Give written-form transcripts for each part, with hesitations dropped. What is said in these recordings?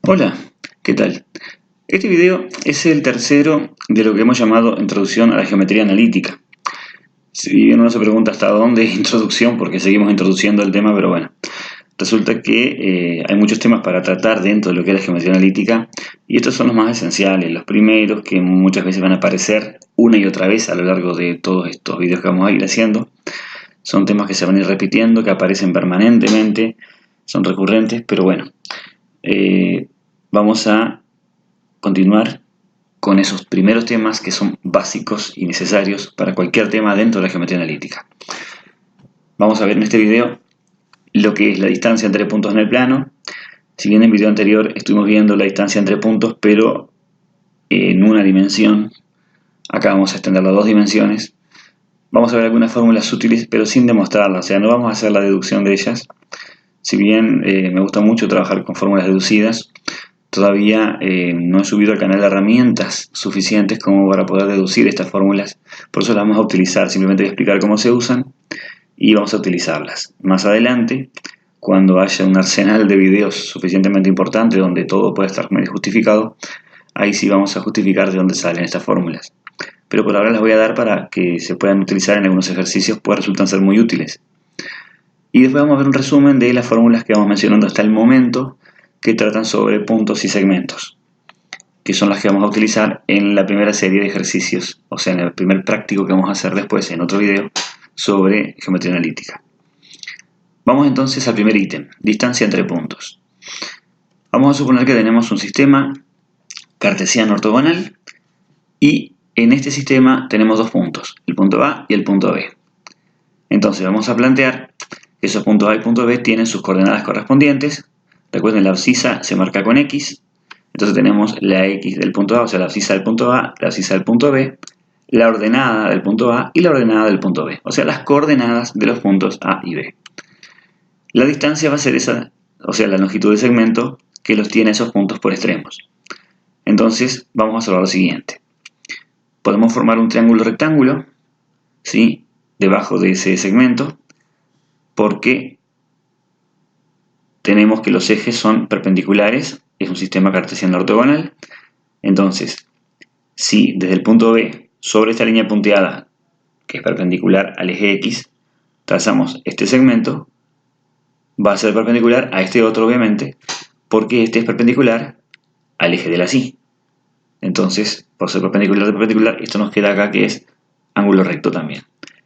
Hola, ¿qué tal? Este video es el tercero de lo que hemos llamado Introducción a la Geometría Analítica. Si bien uno se pregunta hasta dónde es introducción, porque seguimos introduciendo el tema, pero bueno, resulta que hay muchos temas para tratar dentro de lo que es la geometría analítica, y estos son los más esenciales, los primeros que muchas veces van a aparecer una y otra vez a lo largo de todos estos videos que vamos a ir haciendo. Son temas que se van a ir repitiendo, que aparecen permanentemente, son recurrentes, pero bueno, vamos a continuar con esos primeros temas que son básicos y necesarios para cualquier tema dentro de la geometría analítica. Vamos a ver en este video lo que es la distancia entre puntos en el plano. Si bien en el video anterior estuvimos viendo la distancia entre puntos, pero en una dimensión, acá vamos a extenderlo a dos dimensiones. Vamos a ver algunas fórmulas útiles, pero sin demostrarlas, o sea, no vamos a hacer la deducción de ellas. Si bien me gusta mucho trabajar con fórmulas deducidas, todavía no he subido al canal herramientas suficientes como para poder deducir estas fórmulas, por eso las vamos a utilizar. Simplemente voy a explicar cómo se usan y vamos a utilizarlas. Más adelante, cuando haya un arsenal de videos suficientemente importante donde todo pueda estar medio justificado, ahí sí vamos a justificar de dónde salen estas fórmulas. Pero por ahora las voy a dar para que se puedan utilizar en algunos ejercicios, pues resultan ser muy útiles. Y después vamos a ver un resumen de las fórmulas que vamos mencionando hasta el momento, que tratan sobre puntos y segmentos, que son las que vamos a utilizar en la primera serie de ejercicios, o sea, en el primer práctico que vamos a hacer después en otro video sobre geometría analítica. Vamos entonces al primer ítem, distancia entre puntos. Vamos a suponer que tenemos un sistema cartesiano ortogonal y en este sistema tenemos dos puntos, el punto A y el punto B. Entonces vamos a plantear que esos puntos A y punto B tienen sus coordenadas correspondientes. Recuerden, la abscisa se marca con X. Entonces tenemos la X del punto A, o sea, la abscisa del punto A, la abscisa del punto B, la ordenada del punto A y la ordenada del punto B. O sea, las coordenadas de los puntos A y B. La distancia va a ser esa, o sea, la longitud del segmento que los tiene esos puntos por extremos. Entonces, vamos a observar lo siguiente. Podemos formar un triángulo rectángulo, ¿sí?, debajo de ese segmento, porque tenemos que los ejes son perpendiculares, es un sistema cartesiano ortogonal. Entonces, si desde el punto B, sobre esta línea punteada, que es perpendicular al eje X, trazamos este segmento, va a ser perpendicular a este otro, obviamente, porque este es perpendicular al eje de la Y. Entonces, por ser perpendicular de perpendicular, esto nos queda acá que es ángulo recto también.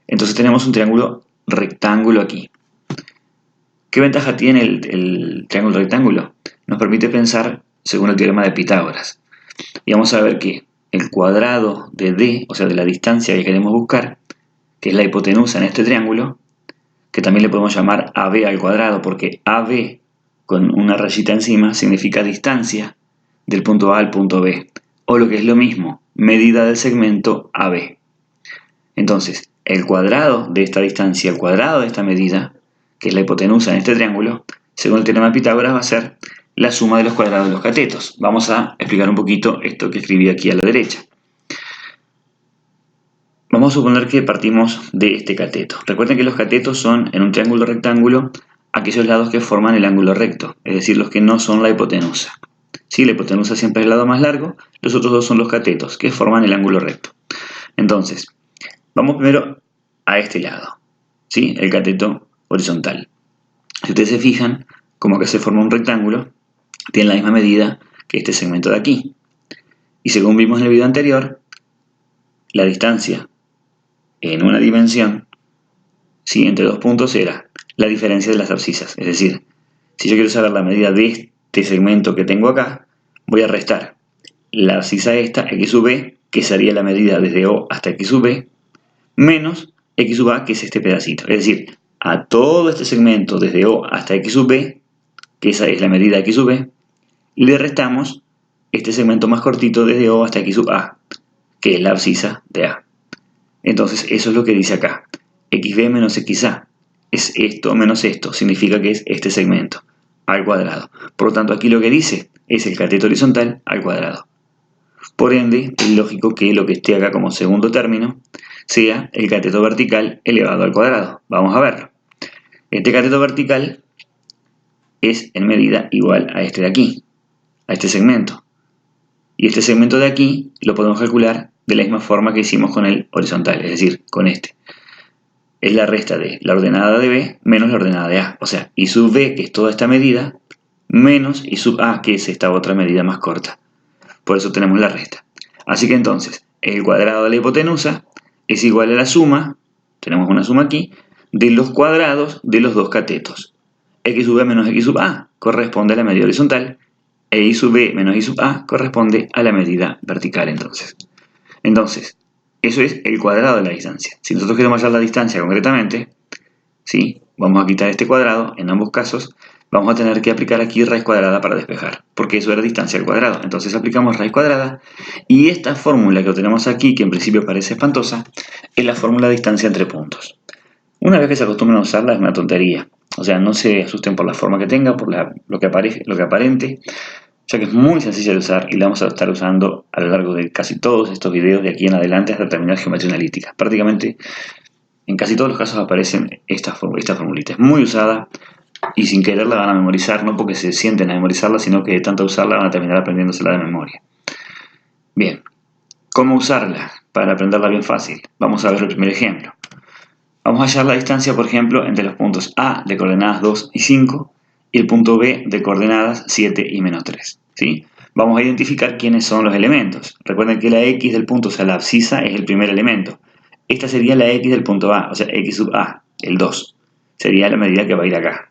Entonces tenemos un triángulo rectángulo aquí. ¿Qué ventaja tiene el triángulo rectángulo? Nos permite pensar según el teorema de Pitágoras. Y vamos a ver que el cuadrado de D, o sea, de la distancia que queremos buscar, que es la hipotenusa en este triángulo, que también le podemos llamar AB al cuadrado, porque AB con una rayita encima significa distancia del punto A al punto B, o lo que es lo mismo, medida del segmento AB. Entonces, el cuadrado de esta distancia, el cuadrado de esta medida, que es la hipotenusa en este triángulo, según el teorema de Pitágoras va a ser la suma de los cuadrados de los catetos. Vamos a explicar un poquito esto que escribí aquí a la derecha. Vamos a suponer que partimos de este cateto. Recuerden que los catetos son, en un triángulo rectángulo, aquellos lados que forman el ángulo recto, es decir, los que no son la hipotenusa. Sí, la hipotenusa siempre es el lado más largo, los otros dos son los catetos, que forman el ángulo recto. Entonces, vamos primero a este lado, ¿sí?, el cateto horizontal. Si ustedes se fijan, como que se forma un rectángulo, tiene la misma medida que este segmento de aquí. Y según vimos en el video anterior, la distancia en una dimensión, ¿sí?, entre dos puntos era la diferencia de las abscisas. Es decir, si yo quiero saber la medida de este segmento que tengo acá, voy a restar la abscisa esta, x sub b, que sería la medida desde O hasta x sub b, menos x sub a, que es este pedacito. Es decir, a todo este segmento desde O hasta x sub b, que esa es la medida de x sub b, le restamos este segmento más cortito desde O hasta x sub a, que es la abscisa de A. Entonces, eso es lo que dice acá. xb menos xa es esto menos esto, significa que es este segmento al cuadrado. Por lo tanto, aquí lo que dice es el cateto horizontal al cuadrado. Por ende, es lógico que lo que esté acá como segundo término sea el cateto vertical elevado al cuadrado. Vamos a verlo. Este cateto vertical es en medida igual a este de aquí, a este segmento. Y este segmento de aquí lo podemos calcular de la misma forma que hicimos con el horizontal, es decir, con este. Es la resta de la ordenada de B menos la ordenada de A. O sea, I sub B, que es toda esta medida, menos I sub A, que es esta otra medida más corta. Por eso tenemos la resta. Así que entonces, el cuadrado de la hipotenusa es igual a la suma, tenemos una suma aquí, de los cuadrados de los dos catetos. X sub B menos X sub A corresponde a la medida horizontal, e I sub B menos I sub A corresponde a la medida vertical entonces. Entonces, eso es el cuadrado de la distancia. Si nosotros queremos hallar la distancia concretamente, ¿sí? Vamos a quitar este cuadrado, en ambos casos, vamos a tener que aplicar aquí raíz cuadrada para despejar, porque eso era distancia al cuadrado. Entonces aplicamos raíz cuadrada, y esta fórmula que obtenemos aquí, que en principio parece espantosa, es la fórmula de distancia entre puntos. Una vez que se acostumbran a usarla es una tontería. O sea, no se asusten por la forma que tenga, por lo que aparente, ya que es muy sencilla de usar y la vamos a estar usando a lo largo de casi todos estos videos de aquí en adelante hasta terminar geometría analítica. Prácticamente en casi todos los casos aparecen esta formulita. Es muy usada y sin querer la van a memorizar, no porque se sienten a memorizarla, sino que de tanto usarla van a terminar aprendiéndosela de memoria. Bien, ¿cómo usarla? Para aprenderla bien fácil. Vamos a ver el primer ejemplo. Vamos a hallar la distancia, por ejemplo, entre los puntos A de coordenadas 2 y 5 y el punto B de coordenadas 7 y menos 3. ¿Sí? Vamos a identificar quiénes son los elementos. Recuerden que la X del punto, o sea, la abscisa, es el primer elemento. Esta sería la X del punto A, o sea, X sub A, el 2. Sería la medida que va a ir acá.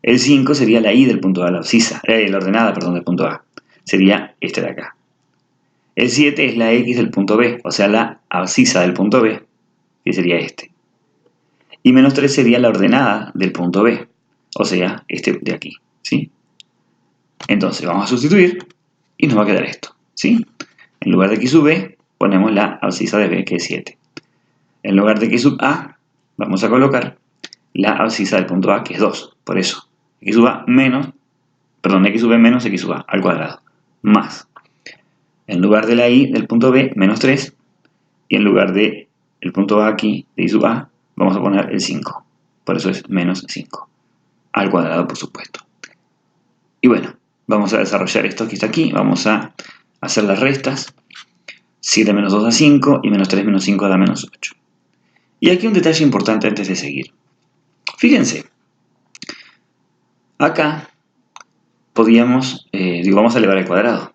El 5 sería la Y del punto A, la abscisa, la ordenada, perdón, del punto A. Sería este de acá. El 7 es la X del punto B, o sea, la abscisa del punto B, que sería este. Y menos 3 sería la ordenada del punto B, o sea, este de aquí, ¿sí? Entonces vamos a sustituir y nos va a quedar esto, ¿sí? En lugar de X sub B, ponemos la abscisa de B, que es 7. En lugar de X sub A, vamos a colocar la abscisa del punto A, que es 2. Por eso, X sub A menos, perdón, X sub B menos X sub A al cuadrado, más. En lugar de la Y del punto B, menos 3. Y en lugar de el punto A aquí, de Y sub A, vamos a poner el 5. Por eso es menos 5. Al cuadrado, por supuesto. Y bueno, vamos a desarrollar esto que está aquí. Vamos a hacer las restas. 7 menos 2 da 5 y menos 3 menos 5 da menos 8. Y aquí un detalle importante antes de seguir. Fíjense. Acá podíamos, vamos a elevar al cuadrado.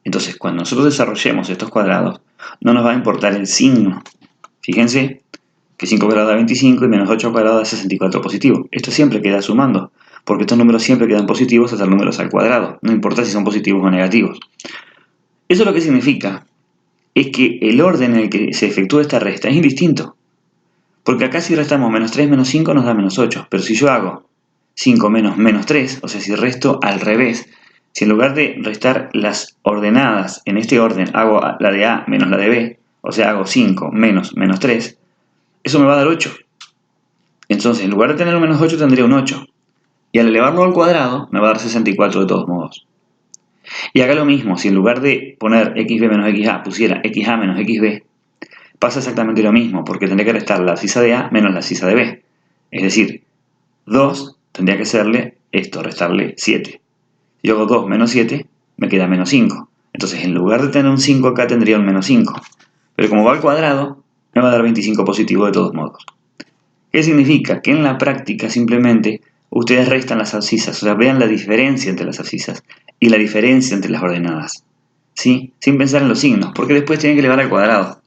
Entonces, cuando nosotros desarrollemos estos cuadrados, no nos va a importar el signo. Fíjense que 5 cuadrado da 25 y menos 8 cuadrado da 64 positivo. Esto siempre queda sumando, porque estos números siempre quedan positivos hasta números al cuadrado, no importa si son positivos o negativos. Eso lo que significa es que el orden en el que se efectúa esta resta es indistinto. Porque acá si restamos menos 3 menos 5 nos da menos 8, pero si yo hago 5 menos menos 3, o sea, si resto al revés, si en lugar de restar las ordenadas en este orden hago la de A menos la de B, o sea, hago 5 menos menos 3, eso me va a dar 8. Entonces, en lugar de tener un menos 8, tendría un 8. Y al elevarlo al cuadrado, me va a dar 64 de todos modos. Y acá lo mismo, si en lugar de poner xb menos xa pusiera xa menos xb, pasa exactamente lo mismo, porque tendría que restar la abscisa de A menos la abscisa de B. Es decir, 2 tendría que serle esto, restarle 7. Si yo hago 2 menos 7, me queda menos 5. Entonces, en lugar de tener un 5 acá, tendría un menos 5. Pero como va al cuadrado, me va a dar 25 positivo de todos modos. ¿Qué significa? Que en la práctica simplemente ustedes restan las abscisas, o sea, vean la diferencia entre las abscisas y la diferencia entre las ordenadas, ¿sí? Sin pensar en los signos, porque después tienen que elevar al cuadrado.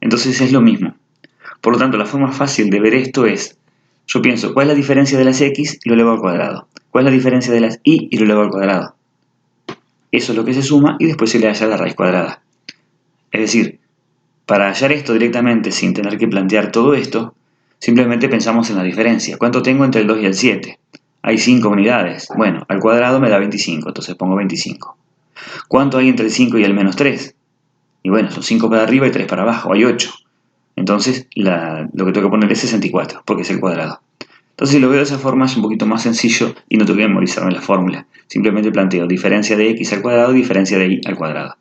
Entonces es lo mismo. Por lo tanto, la forma fácil de ver esto es, yo pienso, ¿cuál es la diferencia de las x? Y lo elevo al cuadrado. ¿Cuál es la diferencia de las y? Y lo elevo al cuadrado. Eso es lo que se suma y después se le halla la raíz cuadrada. Es decir, para hallar esto directamente sin tener que plantear todo esto, simplemente pensamos en la diferencia. ¿Cuánto tengo entre el 2 y el 7? Hay 5 unidades. Bueno, al cuadrado me da 25, entonces pongo 25. ¿Cuánto hay entre el 5 y el menos 3? Y bueno, son 5 para arriba y 3 para abajo, hay 8. Entonces, lo que tengo que poner es 64, porque es el cuadrado. Entonces, si lo veo de esa forma, es un poquito más sencillo y no tengo que memorizarme la fórmula. Simplemente planteo diferencia de x al cuadrado, diferencia de y al cuadrado.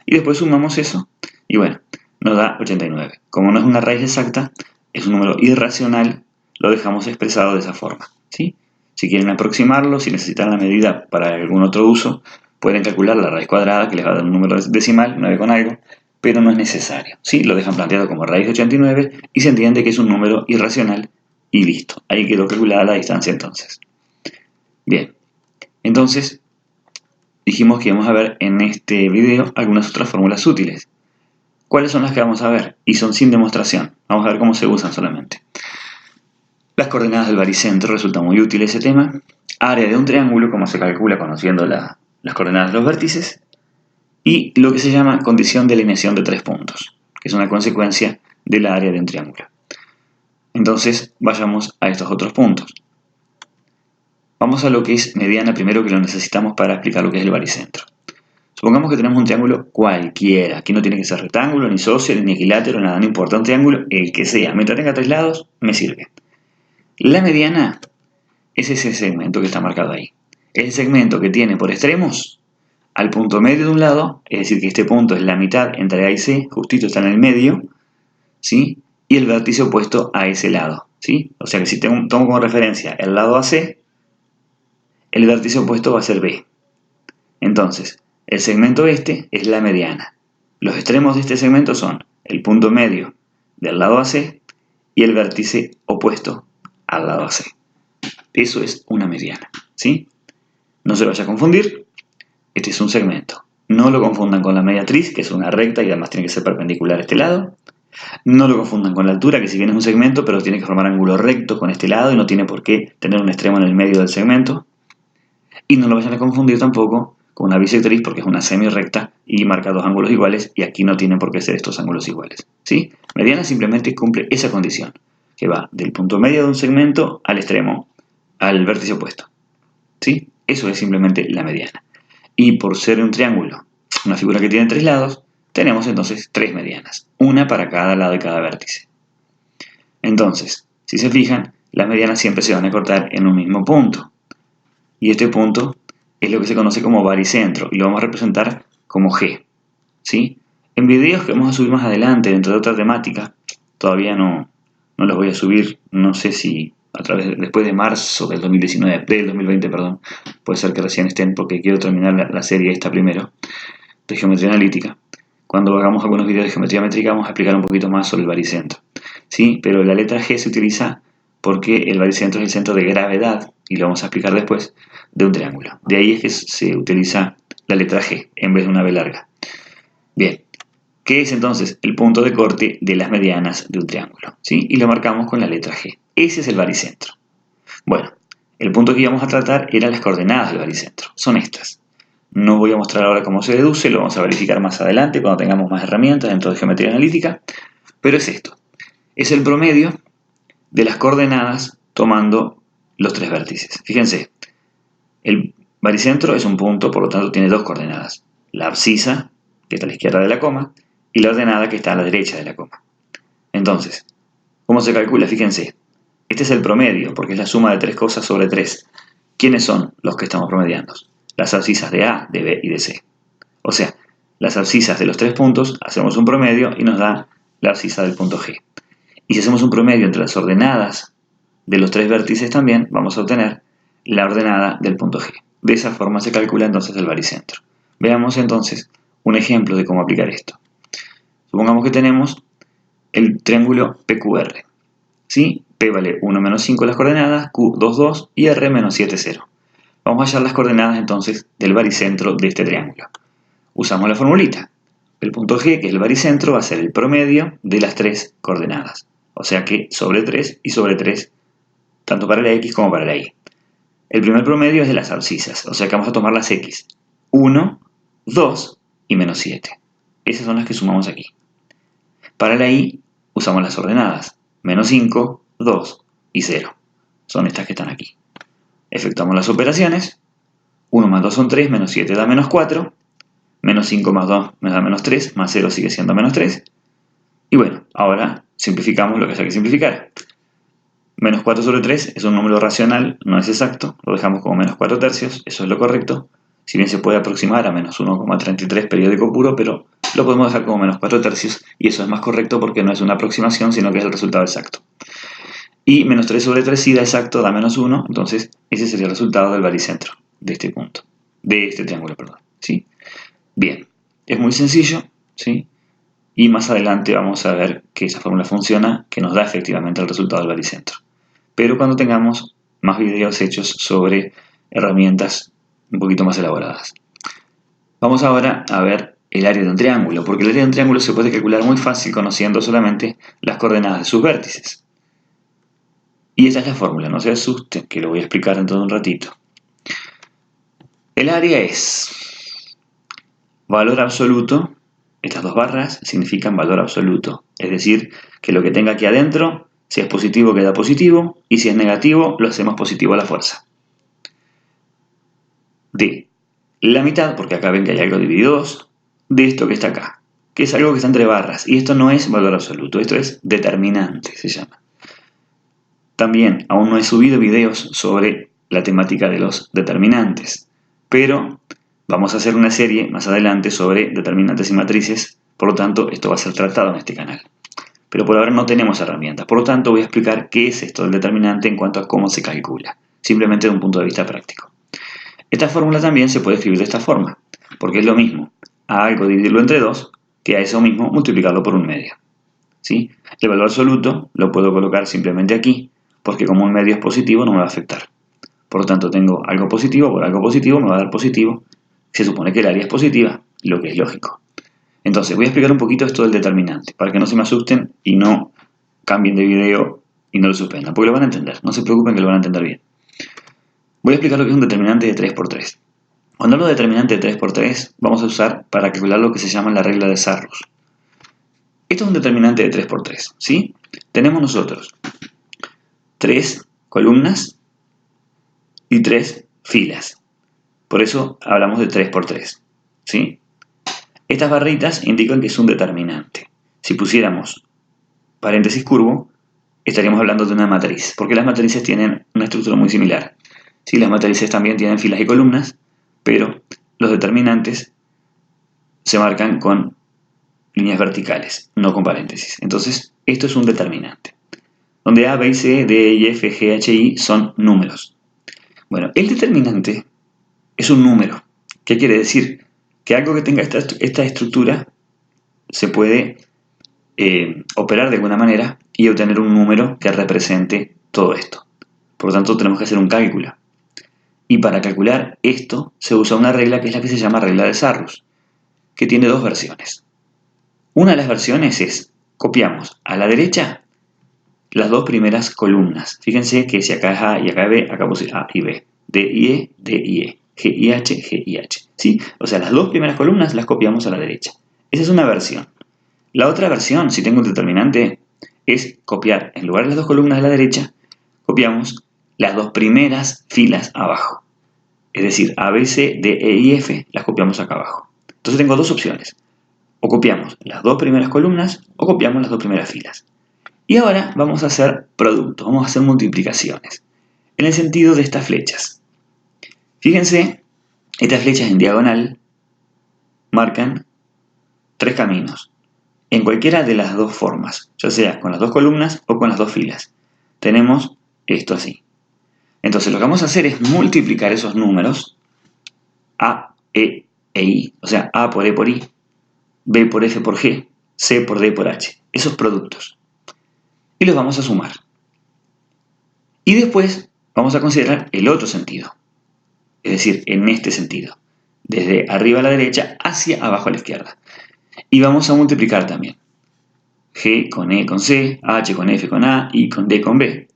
Y después sumamos eso, y bueno, nos da 89. Como no es una raíz exacta, es un número irracional, lo dejamos expresado de esa forma, ¿sí? Si quieren aproximarlo, si necesitan la medida para algún otro uso, Pueden calcular la raíz cuadrada, que les va a dar un número decimal, 9 con algo, pero no es necesario. ¿Sí? Lo dejan planteado como raíz de 89 y se entiende que es un número irracional y listo. Ahí quedó calculada la distancia entonces. Bien, entonces dijimos que íbamos a ver en este video algunas otras fórmulas útiles. ¿Cuáles son las que vamos a ver? Y son sin demostración. Vamos a ver cómo se usan solamente. Las coordenadas del baricentro, resulta muy útil ese tema. Área de un triángulo, como se calcula conociendo las coordenadas de los vértices. Y lo que se llama condición de alineación de 3 puntos, que es una consecuencia de la área de un triángulo. Entonces, vayamos a estos otros puntos. Vamos a lo que es mediana primero, que lo necesitamos para explicar lo que es el baricentro. Supongamos que tenemos un triángulo cualquiera. Aquí no tiene que ser rectángulo, ni isósceles, ni equilátero, nada, no importa. Un triángulo, el que sea. Mientras tenga 3 lados, me sirve. La mediana es ese segmento que está marcado ahí. Es el segmento que tiene por extremos al punto medio de un lado, es decir, que este punto es la mitad entre A y C, justito está en el medio, ¿sí? Y el vértice opuesto a ese lado, ¿sí? O sea que si tomo como referencia el lado AC, el vértice opuesto va a ser B. Entonces, el segmento este es la mediana. Los extremos de este segmento son el punto medio del lado AC y el vértice opuesto al lado AC. Eso es una mediana, ¿sí? No se vaya a confundir, este es un segmento. No lo confundan con la mediatriz, que es una recta y además tiene que ser perpendicular a este lado. No lo confundan con la altura, que si bien es un segmento, pero tiene que formar ángulo recto con este lado y no tiene por qué tener un extremo en el medio del segmento. Y no lo vayan a confundir tampoco con una bisectriz, porque es una semirrecta y marca dos ángulos iguales, y aquí no tienen por qué ser estos ángulos iguales, ¿sí? Mediana simplemente cumple esa condición, que va del punto medio de un segmento al extremo, al vértice opuesto, ¿sí? Eso es simplemente la mediana. Y por ser un triángulo, una figura que tiene 3 lados, tenemos entonces 3 medianas, una para cada lado de cada vértice. Entonces, si se fijan, las medianas siempre se van a cortar en un mismo punto. Y este punto es lo que se conoce como baricentro, y lo vamos a representar como G, ¿sí? En videos que vamos a subir más adelante, dentro de otra temática, todavía no los voy a subir, no sé si después de marzo del 2020, perdón, puede ser que recién estén, porque quiero terminar la serie esta primero, de geometría analítica. Cuando hagamos algunos videos de geometría métrica vamos a explicar un poquito más sobre el baricentro, ¿sí? Pero la letra G se utiliza porque el baricentro es el centro de gravedad, y lo vamos a explicar después, de un triángulo. De ahí es que se utiliza la letra G en vez de una B larga. Bien, ¿qué es entonces el punto de corte de las medianas de un triángulo? ¿Sí? Y lo marcamos con la letra G. Ese es el baricentro. Bueno, el punto que íbamos a tratar eran las coordenadas del baricentro. Son estas. No voy a mostrar ahora cómo se deduce, lo vamos a verificar más adelante cuando tengamos más herramientas dentro de geometría analítica, pero es esto. Es el promedio de las coordenadas tomando los 3 vértices. Fíjense, el baricentro es un punto, por lo tanto tiene 2 coordenadas. La abscisa, que está a la izquierda de la coma, y la ordenada, que está a la derecha de la coma. Entonces, ¿cómo se calcula? Fíjense, este es el promedio, porque es la suma de 3 cosas sobre 3. ¿Quiénes son los que estamos promediando? Las abscisas de A, de B y de C. O sea, las abscisas de los 3 puntos, hacemos un promedio y nos da la abscisa del punto G. Y si hacemos un promedio entre las ordenadas de los 3 vértices también, vamos a obtener la ordenada del punto G. De esa forma se calcula entonces el baricentro. Veamos entonces un ejemplo de cómo aplicar esto. Supongamos que tenemos el triángulo PQR. ¿Sí? P vale 1 menos 5 las coordenadas, Q 2, 2 y R menos 7, 0. Vamos a hallar las coordenadas entonces del baricentro de este triángulo. Usamos la formulita. El punto G, que es el baricentro, va a ser el promedio de las 3 coordenadas. O sea que sobre 3 y sobre 3, tanto para la X como para la Y. El primer promedio es de las abscisas, o sea que vamos a tomar las X. 1, 2 y menos 7. Esas son las que sumamos aquí. Para la Y usamos las ordenadas. Menos 5, 2 y 0. Son estas que están aquí. Efectuamos las operaciones. 1 más 2 son 3, menos 7 da menos 4. Menos 5 más 2 me da menos 3, más 0 sigue siendo menos 3. Y bueno, ahora simplificamos lo que haya que simplificar. Menos 4 sobre 3 es un número racional, no es exacto, lo dejamos como menos 4 tercios, eso es lo correcto. Si bien se puede aproximar a menos 1,33 periódico puro, pero lo podemos dejar como menos 4 tercios y eso es más correcto porque no es una aproximación, sino que es el resultado exacto. Y menos 3 sobre 3 sí da exacto, da menos 1, entonces ese sería el resultado del baricentro de este punto, de este triángulo, perdón. ¿sí? Bien, es muy sencillo, ¿sí? Y más adelante vamos a ver que esa fórmula funciona, que nos da efectivamente el resultado del baricentro. Pero cuando tengamos más videos hechos sobre herramientas un poquito más elaboradas. Vamos ahora a ver el área de un triángulo, porque el área de un triángulo se puede calcular muy fácil conociendo solamente las coordenadas de sus vértices. Y esta es la fórmula, no se asusten, que lo voy a explicar dentro de un ratito. El área es valor absoluto, estas dos barras significan valor absoluto, es decir, que lo que tenga aquí adentro, si es positivo queda positivo, y si es negativo lo hacemos positivo a la fuerza. De la mitad, porque acá ven que hay algo dividido 2, de esto que está acá, que es algo que está entre barras, y esto no es valor absoluto, esto es determinante, se llama. También aún no he subido videos sobre la temática de los determinantes, pero vamos a hacer una serie más adelante sobre determinantes y matrices, por lo tanto esto va a ser tratado en este canal. Pero por ahora no tenemos herramientas, por lo tanto voy a explicar qué es esto del determinante en cuanto a cómo se calcula, simplemente de un punto de vista práctico. Esta fórmula también se puede escribir de esta forma, porque es lo mismo a algo dividirlo entre 2 que a eso mismo multiplicarlo por un medio. ¿Sí? El valor absoluto lo puedo colocar simplemente aquí, porque como un medio es positivo no me va a afectar. Por lo tanto tengo algo positivo por algo positivo me va a dar positivo. Se supone que el área es positiva, lo que es lógico. Entonces voy a explicar un poquito esto del determinante, para que no se me asusten y no cambien de video y no lo suspendan, porque lo van a entender, no se preocupen que lo van a entender bien. Voy a explicar lo que es un determinante de 3×3. Cuando hablo de determinante de 3×3, vamos a usar para calcular lo que se llama la regla de Sarrus. Esto es un determinante de 3×3, ¿sí? Tenemos nosotros 3 columnas y 3 filas. Por eso hablamos de 3×3, ¿sí? Estas barritas indican que es un determinante. Si pusiéramos paréntesis curvo, estaríamos hablando de una matriz, porque las matrices tienen una estructura muy similar. Sí, las matrices también tienen filas y columnas, pero los determinantes se marcan con líneas verticales, no con paréntesis. Entonces, esto es un determinante, donde A, B, C, D, I, F, G, H, I son números. Bueno, el determinante es un número. ¿Qué quiere decir? Que algo que tenga esta estructura se puede operar de alguna manera y obtener un número que represente todo esto. Por lo tanto, tenemos que hacer un cálculo. Y para calcular esto se usa una regla que es la que se llama regla de Sarrus, que tiene dos versiones. Una de las versiones es, copiamos a la derecha las dos primeras columnas. Fíjense que si acá es A y acá es B, acá puse A y B. D y E, D y E. G y H, G y H. ¿Sí? O sea, las dos primeras columnas las copiamos a la derecha. Esa es una versión. La otra versión, si tengo un determinante, es copiar, en lugar de las dos columnas de la derecha, copiamos las dos primeras filas abajo. Es decir, A, B, C, D, E y F las copiamos acá abajo. Entonces tengo dos opciones. O copiamos las dos primeras columnas o copiamos las dos primeras filas. Y ahora vamos a hacer productos, vamos a hacer multiplicaciones, en el sentido de estas flechas. Fíjense, estas flechas en diagonal marcan tres caminos, en cualquiera de las dos formas, ya sea con las dos columnas o con las dos filas. Tenemos esto así. Entonces lo que vamos a hacer es multiplicar esos números A, E e I, o sea, A por E por I, B por F por G, C por D por H, esos productos. Y los vamos a sumar. Y después vamos a considerar el otro sentido, es decir, en este sentido, desde arriba a la derecha hacia abajo a la izquierda. Y vamos a multiplicar también G con E con C, H con F con A, I con D con B.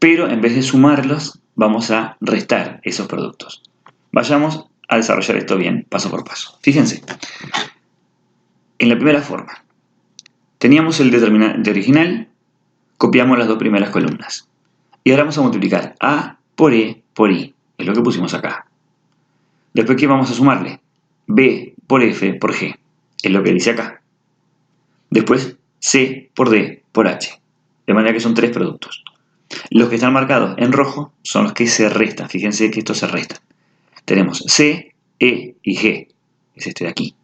Pero en vez de sumarlos, vamos a restar esos productos. Vayamos a desarrollar esto bien, paso por paso. Fíjense, en la primera forma, teníamos el determinante original, copiamos las dos primeras columnas. Y ahora vamos a multiplicar A por E por I, es lo que pusimos acá. Después, ¿qué vamos a sumarle? B por F por G, es lo que dice acá. Después, C por D por H, de manera que son tres productos. Los que están marcados en rojo son los que se restan, fíjense que estos se restan. Tenemos C, E y G, es este de aquí.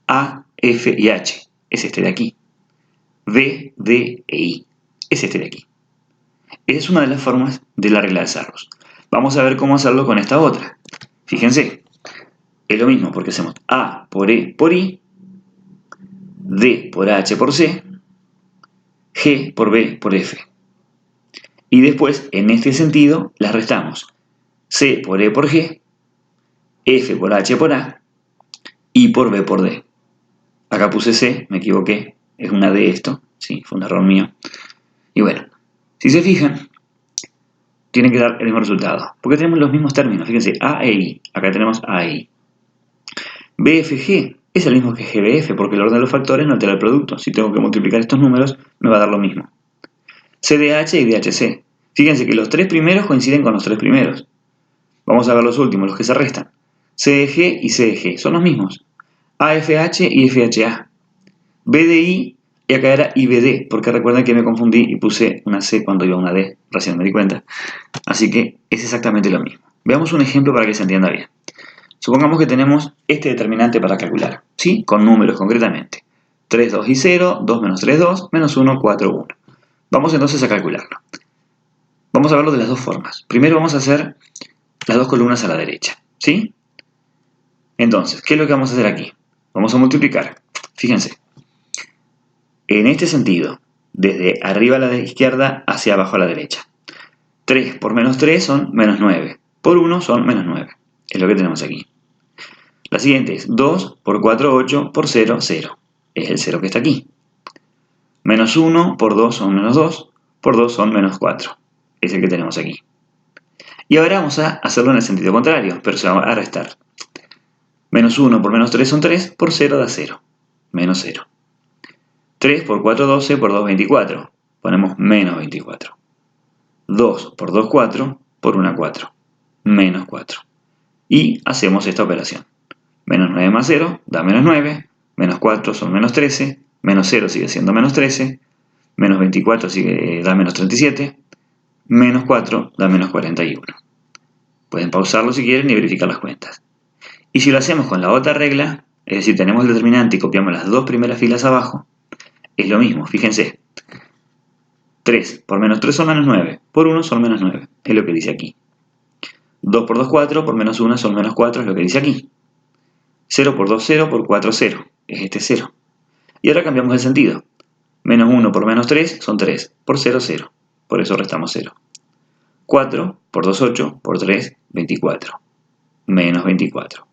A, F y H, es este de aquí. B, D e I, es este de aquí. Esa es una de las formas de la regla de Sarrus. Vamos a ver cómo hacerlo con esta otra. Fíjense, es lo mismo porque hacemos A por E por I, D por H por C, G por B por F. Y después, en este sentido, las restamos. C por E por G, F por H por A, I por B por D. Acá puse C, me equivoqué, es una D esto, sí, fue un error mío. Y bueno, si se fijan, tienen que dar el mismo resultado, porque tenemos los mismos términos, fíjense, A e I, acá tenemos A e I. BFG es el mismo que GBF, porque el orden de los factores no altera el producto. Si tengo que multiplicar estos números, me va a dar lo mismo. CDH y DHC. Fíjense que los tres primeros coinciden con los tres primeros. Vamos a ver los últimos, los que se restan. CDG y CDG son los mismos. AFH y FHA. BDI y acá era IBD, porque recuerden que me confundí y puse una C cuando iba a una D, recién me di cuenta. Así que es exactamente lo mismo. Veamos un ejemplo para que se entienda bien. Supongamos que tenemos este determinante para calcular, ¿sí? Con números concretamente. 3, 2 y 0, 2 menos 3, 2, menos 1, 4, 1. Vamos entonces a calcularlo. Vamos a verlo de las dos formas. Primero vamos a hacer las dos columnas a la derecha, ¿sí? Entonces, ¿qué es lo que vamos a hacer aquí? Vamos a multiplicar. Fíjense. En este sentido, desde arriba a la izquierda hacia abajo a la derecha. 3 por menos 3 son menos 9. Por 1 son menos 9. Es lo que tenemos aquí. La siguiente es 2 por 4, 8, por 0, 0. Es el 0 que está aquí. Menos 1 por 2 son menos 2, por 2 son menos 4. Es el que tenemos aquí. Y ahora vamos a hacerlo en el sentido contrario, pero se va a restar. Menos 1 por menos 3 son 3, por 0 da 0. Menos 0. 3 por 4, 12, por 2, 24. Ponemos menos 24. 2 por 2, 4, por 1, 4. Menos 4. Y hacemos esta operación. Menos 9 más 0 da menos 9, menos 4 son menos 13, menos 0 sigue siendo menos 13, menos 24 da menos 37, menos 4 da menos 41. Pueden pausarlo si quieren y verificar las cuentas. Y si lo hacemos con la otra regla, es decir, tenemos el determinante y copiamos las dos primeras filas abajo, es lo mismo, fíjense. 3 por menos 3 son menos 9, por 1 son menos 9, es lo que dice aquí. 2 por 2, 4, por menos 1 son menos 4, es lo que dice aquí. 0 por 2, 0, por 4, 0. Es este 0. Y ahora cambiamos el sentido. Menos 1 por menos 3 son 3. Por 0, 0. Por eso restamos 0. 4 por 2, 8. Por 3, 24. Menos 24.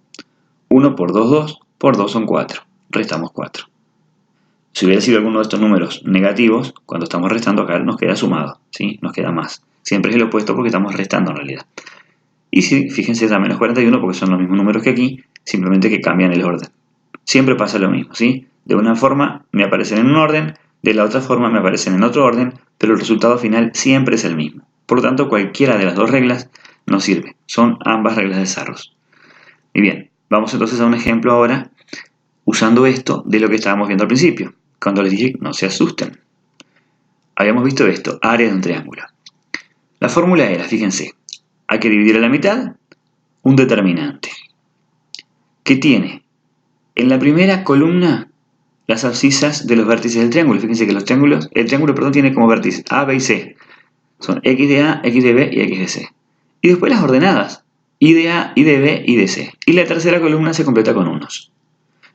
1 por 2, 2. Por 2 son 4. Restamos 4. Si hubiera sido alguno de estos números negativos, cuando estamos restando acá nos queda sumado. ¿Sí? Nos queda más. Siempre es el opuesto porque estamos restando en realidad. Y si, fíjense, da menos 41 porque son los mismos números que aquí, simplemente que cambian el orden. Siempre pasa lo mismo, ¿sí? De una forma me aparecen en un orden, de la otra forma me aparecen en otro orden, pero el resultado final siempre es el mismo. Por lo tanto, cualquiera de las dos reglas nos sirve. Son ambas reglas de Sarrus. Y bien, vamos entonces a un ejemplo ahora, usando esto de lo que estábamos viendo al principio, cuando les dije no se asusten. Habíamos visto esto, área de un triángulo. La fórmula era, fíjense, hay que dividir a la mitad un determinante que tiene en la primera columna las abscisas de los vértices del triángulo. Fíjense que el triángulo tiene como vértices A, B y C. Son X de A, X de B y X de C. Y después las ordenadas, Y de A, Y de B, Y de C. Y la tercera columna se completa con unos.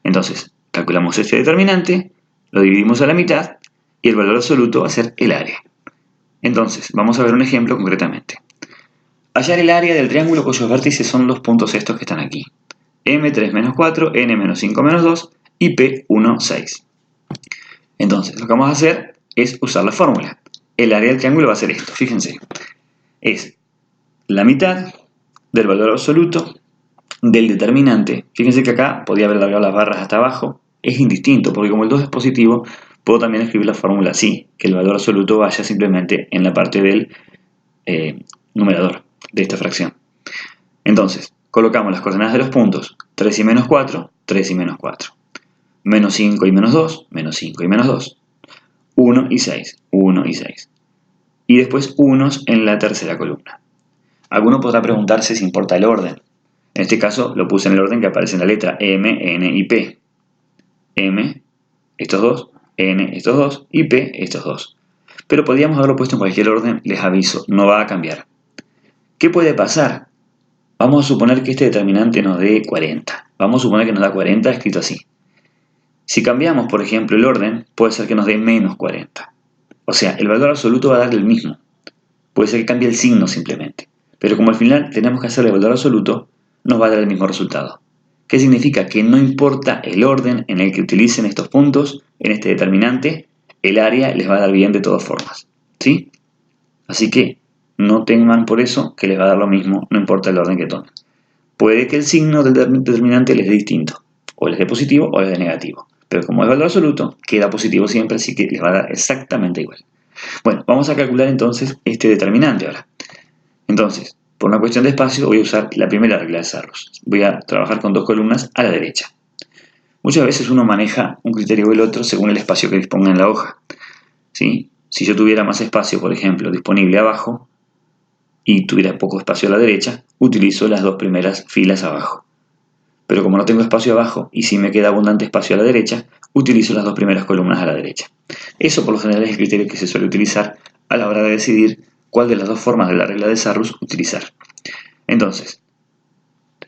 Entonces, calculamos este determinante, lo dividimos a la mitad y el valor absoluto va a ser el área. Entonces, vamos a ver un ejemplo concretamente. Hallar el área del triángulo cuyos vértices son los puntos estos que están aquí. M3 menos 4, N menos 5 menos 2 y P1, 6. Entonces, lo que vamos a hacer es usar la fórmula. El área del triángulo va a ser esto, fíjense. Es la mitad del valor absoluto del determinante. Fíjense que acá podía haber alargado las barras hasta abajo. Es indistinto, porque como el 2 es positivo, puedo también escribir la fórmula así, que el valor absoluto vaya simplemente en la parte del numerador de esta fracción. Entonces, colocamos las coordenadas de los puntos 3 y menos 4, 3 y menos 4. Menos 5 y menos 2, menos 5 y menos 2. 1 y 6, 1 y 6. Y después unos en la tercera columna. Alguno podrá preguntarse si importa el orden. En este caso lo puse en el orden que aparece en la letra M, N y P. M, estos dos, N, estos dos y P, estos dos. Pero podríamos haberlo puesto en cualquier orden, les aviso, no va a cambiar. ¿Qué puede pasar? Vamos a suponer que este determinante nos dé 40. Vamos a suponer que nos da 40 escrito así. Si cambiamos, por ejemplo, el orden, puede ser que nos dé menos 40. O sea, el valor absoluto va a dar el mismo. Puede ser que cambie el signo simplemente. Pero como al final tenemos que hacer el valor absoluto, nos va a dar el mismo resultado. ¿Qué significa? Que no importa el orden en el que utilicen estos puntos, en este determinante, el área les va a dar bien de todas formas. ¿Sí? Así que no teman por eso que les va a dar lo mismo, no importa el orden que tomen. Puede que el signo del determinante les dé distinto, o les dé positivo o les dé negativo. Pero como es valor absoluto, queda positivo siempre, así que les va a dar exactamente igual. Bueno, vamos a calcular entonces este determinante ahora. Entonces, por una cuestión de espacio, voy a usar la primera regla de Sarrus. Voy a trabajar con dos columnas a la derecha. Muchas veces uno maneja un criterio o el otro según el espacio que disponga en la hoja. ¿Sí? Si yo tuviera más espacio, por ejemplo, disponible abajo, y tuviera poco espacio a la derecha, utilizo las dos primeras filas abajo. Pero como no tengo espacio abajo y sí me queda abundante espacio a la derecha, utilizo las dos primeras columnas a la derecha. Eso por lo general es el criterio que se suele utilizar a la hora de decidir cuál de las dos formas de la regla de Sarrus utilizar. Entonces,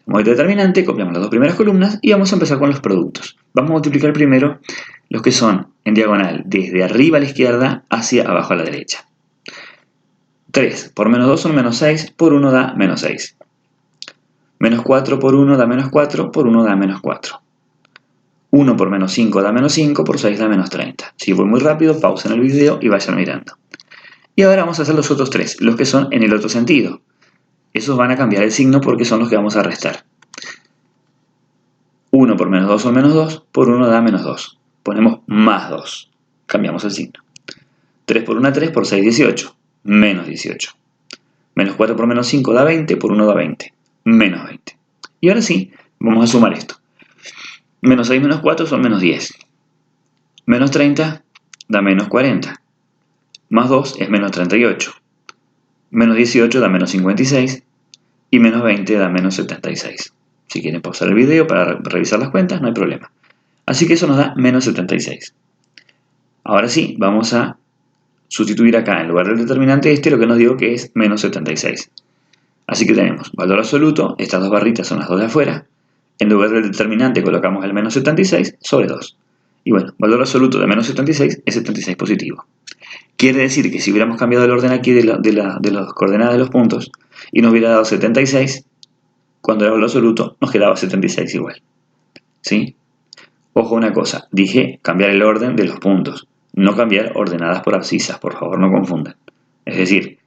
como determinante, copiamos las dos primeras columnas y vamos a empezar con los productos. Vamos a multiplicar primero los que son en diagonal desde arriba a la izquierda hacia abajo a la derecha. 3 por menos 2 son menos 6, por 1 da menos 6. Menos 4 por 1 da menos 4, por 1 da menos 4. 1 por menos 5 da menos 5, por 6 da menos 30. Si voy muy rápido, pausen el video y vayan mirando. Y ahora vamos a hacer los otros tres, los que son en el otro sentido. Esos van a cambiar el signo porque son los que vamos a restar. 1 por menos 2 son menos 2, por 1 da menos 2. Ponemos más 2. Cambiamos el signo. 3 por 1 3, por 6 18. Menos 18. Menos 4 por menos 5 da 20, por 1 da 20. Menos 20. Y ahora sí, vamos a sumar esto. Menos 6 menos 4 son menos 10. Menos 30 da menos 40. Más 2 es menos 38. Menos 18 da menos 56. Y menos 20 da menos 76. Si quieren pausar el video para revisar las cuentas, no hay problema. Así que eso nos da menos 76. Ahora sí, vamos a sustituir acá en lugar del determinante este lo que nos dio que es menos 76. Así que tenemos valor absoluto, estas dos barritas son las dos de afuera. En lugar del determinante colocamos el menos 76 sobre 2. Y bueno, valor absoluto de menos 76 es 76 positivo. Quiere decir que si hubiéramos cambiado el orden aquí de las coordenadas de los puntos y nos hubiera dado 76, cuando era valor absoluto nos quedaba 76 igual. ¿Sí? Ojo una cosa, dije cambiar el orden de los puntos, no cambiar ordenadas por abscisas, por favor no confundan. Es decir,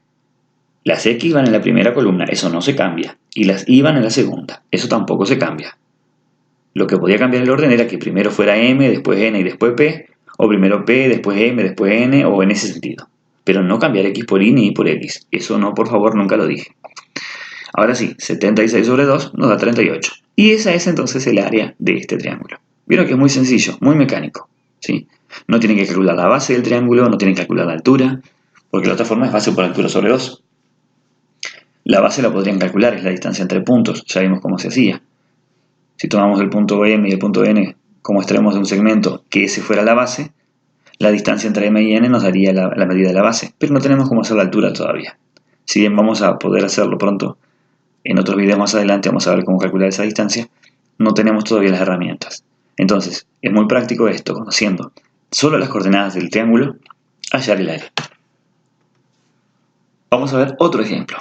las X van en la primera columna, eso no se cambia, y las Y van en la segunda, eso tampoco se cambia. Lo que podía cambiar el orden era que primero fuera M, después N y después P, o primero P, después M, después N, o en ese sentido. Pero no cambiar X por Y ni Y por X, eso no, por favor, nunca lo dije. Ahora sí, 76 sobre 2 nos da 38. Y esa es entonces el área de este triángulo. Vieron que es muy sencillo, muy mecánico. ¿Sí? No tienen que calcular la base del triángulo, no tienen que calcular la altura, porque la otra forma es base por altura sobre 2. La base la podrían calcular, es la distancia entre puntos, ya vimos cómo se hacía. Si tomamos el punto M y el punto N como extremos de un segmento, que ese fuera la base, la distancia entre M y N nos daría la medida de la base, pero no tenemos cómo hacer la altura todavía. Si bien vamos a poder hacerlo pronto, en otros videos más adelante vamos a ver cómo calcular esa distancia, no tenemos todavía las herramientas. Entonces, es muy práctico esto, conociendo solo las coordenadas del triángulo, hallar el área. Vamos a ver otro ejemplo.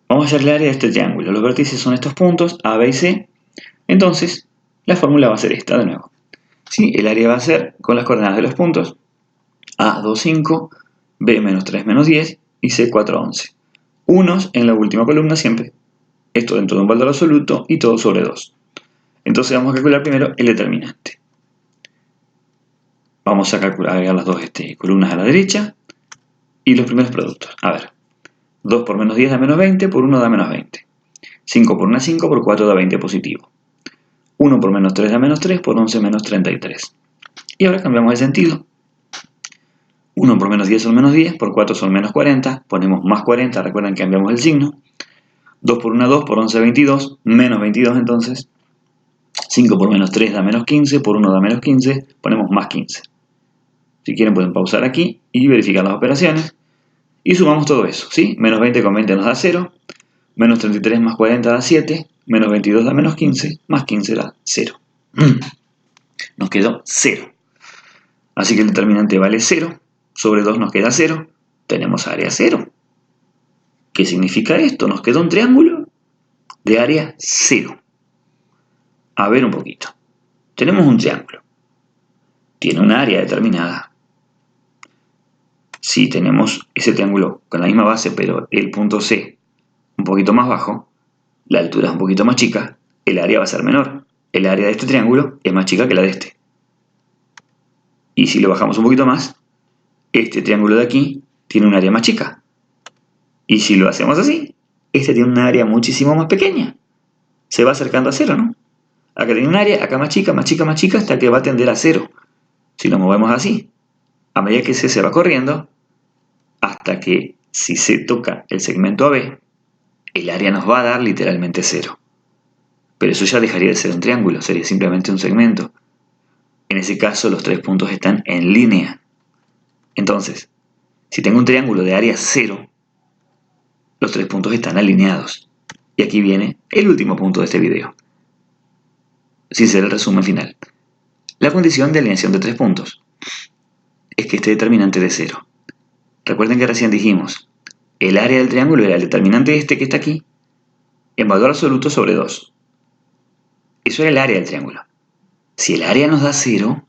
Vamos a hallar el área de este triángulo. Los vértices son estos puntos, A, B y C. Entonces, la fórmula va a ser esta de nuevo. ¿Sí? El área va a ser con las coordenadas de los puntos A, 2, 5, B, menos 3, menos 10 y C, 4, 11. Unos en la última columna siempre. Esto dentro de un valor absoluto y todo sobre 2. Entonces vamos a calcular primero el determinante. Vamos a agregar las dos columnas a la derecha y los primeros productos. A ver, 2 por menos 10 da menos 20, por 1 da menos 20. 5 por 1 5, por 4 da 20 positivo. 1 por menos 3 da menos 3, por 11 menos 33. Y ahora cambiamos de sentido. 1 por menos 10 son menos 10, por 4 son menos 40, ponemos más 40, recuerden que cambiamos el signo. 2 por 1 2, por 11 22, menos 22 entonces. 5 por menos 3 da menos 15, por 1 da menos 15, ponemos más 15. Si quieren pueden pausar aquí y verificar las operaciones. Y sumamos todo eso, ¿sí? Menos 20 con 20 nos da 0, Menos 33 más 40 da 7, menos 22 da menos 15, más 15 da 0. Nos quedó 0. Así que el determinante vale 0, sobre 2 nos queda 0, tenemos área 0. ¿Qué significa esto? Nos quedó un triángulo de área 0. A ver un poquito. Tenemos un triángulo. Tiene un área determinada. Si tenemos ese triángulo con la misma base, pero el punto C un poquito más bajo, la altura es un poquito más chica, el área va a ser menor. El área de este triángulo es más chica que la de este. Y si lo bajamos un poquito más, este triángulo de aquí tiene un área más chica. Y si lo hacemos así, este tiene un área muchísimo más pequeña. Se va acercando a 0, ¿no? Acá tiene un área, acá más chica, más chica, más chica, hasta que va a tender a 0. Si nos movemos así, a medida que C se va corriendo, hasta que si C toca el segmento AB, el área nos va a dar literalmente 0. Pero eso ya dejaría de ser un triángulo, sería simplemente un segmento. En ese caso los 3 puntos están en línea. Entonces, si tengo un triángulo de área 0, los 3 puntos están alineados. Y aquí viene el último punto de este video, sin ser el resumen final. La condición de alineación de 3 puntos es que esté determinante de 0. Recuerden que recién dijimos, el área del triángulo era el determinante este que está aquí, en valor absoluto sobre 2. Eso era el área del triángulo. Si el área nos da 0,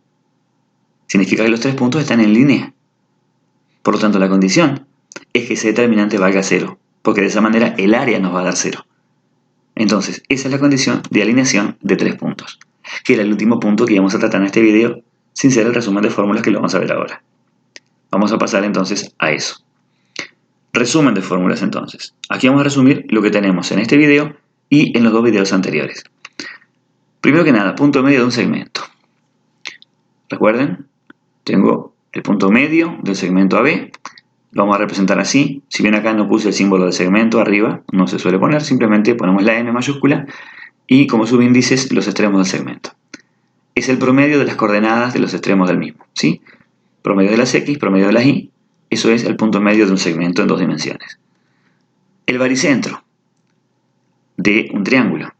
significa que los 3 puntos están en línea. Por lo tanto, la condición es que ese determinante valga 0, porque de esa manera el área nos va a dar 0. Entonces, esa es la condición de alineación de 3 puntos, que era el último punto que íbamos a tratar en este video, sin ser el resumen de fórmulas que lo vamos a ver ahora. Vamos a pasar entonces a eso. Resumen de fórmulas entonces. Aquí vamos a resumir lo que tenemos en este video y en los 2 videos anteriores. Primero que nada, punto medio de un segmento. Recuerden, tengo el punto medio del segmento AB, lo vamos a representar así. Si bien acá no puse el símbolo de segmento arriba, no se suele poner, simplemente ponemos la M mayúscula y como subíndices los extremos del segmento. Es el promedio de las coordenadas de los extremos del mismo, ¿sí? Promedio de las X, promedio de las Y, eso es el punto medio de un segmento en 2 dimensiones. El baricentro de un triángulo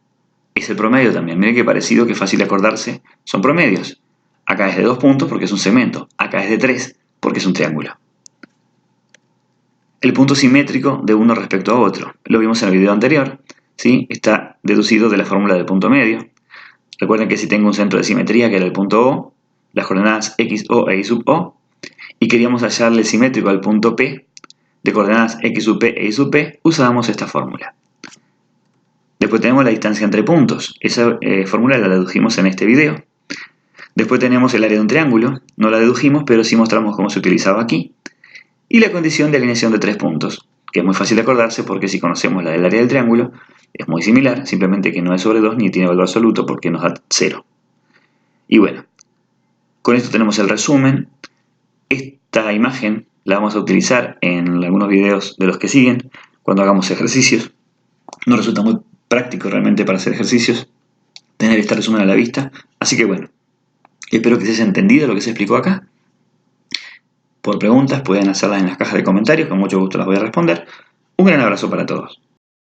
es el promedio también. Miren qué parecido, qué fácil de acordarse, son promedios. Acá es de 2 puntos porque es un segmento, acá es de 3 porque es un triángulo. El punto simétrico de uno respecto a otro, lo vimos en el video anterior, ¿sí? Está deducido de la fórmula del punto medio. Recuerden que si tengo un centro de simetría que era el punto O, las coordenadas X, O e Y sub O, y queríamos hallarle simétrico al punto P, de coordenadas X sub P e Y sub P, usábamos esta fórmula. Después tenemos la distancia entre puntos, esa fórmula la dedujimos en este video. Después tenemos el área de un triángulo, no la dedujimos, pero sí mostramos cómo se utilizaba aquí. Y la condición de alineación de 3 puntos, que es muy fácil de acordarse porque si conocemos la del área del triángulo, es muy similar, simplemente que no es sobre 2 ni tiene valor absoluto porque nos da 0. Y bueno, con esto tenemos el resumen. Esta imagen la vamos a utilizar en algunos videos de los que siguen, cuando hagamos ejercicios. No resulta muy práctico realmente para hacer ejercicios tener este resumen a la vista, así que bueno, espero que se haya entendido lo que se explicó acá. Por preguntas pueden hacerlas en las cajas de comentarios, con mucho gusto las voy a responder. Un gran abrazo para todos.